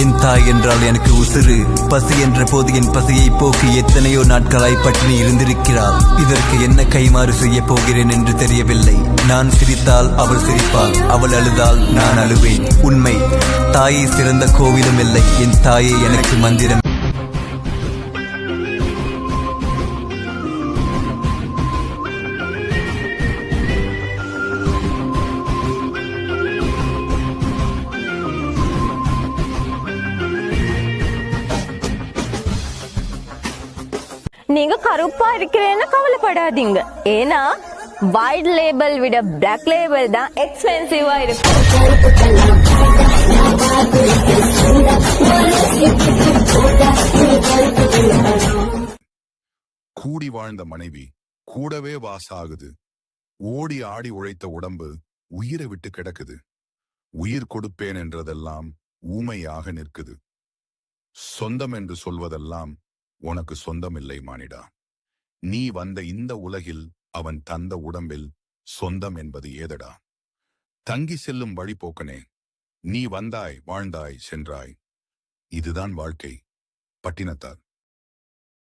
என் தாய் என்றால் எனக்கு உசுறு. பசி என்ற போது என் பசியை போக்கி எத்தனையோ நாட்களாய் பட்டினி இருந்திருக்கிறாள். இதற்கு என்ன கைமாறு செய்ய போகிறேன் என்று தெரியவில்லை. நான் சிரித்தால் அவள் சிரிப்பாள், அவள் அழுதால் நான் அழுவேன். உண்மை, தாயை சிறந்த கோவிலும் இல்லை. என் தாயே எனக்கு மந்திரம். நீங்க கருப்பா இருக்கிறேன்னு கவலைப்படாதீங்க. ஏன்னா வைட் லேபிள் விட பிளாக் லேபிள் தான் எக்ஸ்பென்சிவா இருக்கும். கூடி வாழ்ந்த மனைவி கூடவே வாசாகுது. ஓடி ஆடி உழைத்த உடம்பு உயிரை விட்டு கிடக்குது. உயிர் கொடுப்பேன் என்றதெல்லாம் ஊமையாக நிற்குது. சொந்தம் என்று சொல்வதெல்லாம் உனக்கு சொந்தமில்லை மானிடா. நீ வந்த இந்த உலகில் அவன் தந்த உடம்பில் சொந்தம் என்பது ஏதடா? தங்கி செல்லும் வழிபோக்கனே, நீ வந்தாய், வாழ்ந்தாய், சென்றாய். இதுதான் வாழ்க்கை. பட்டினத்தார்.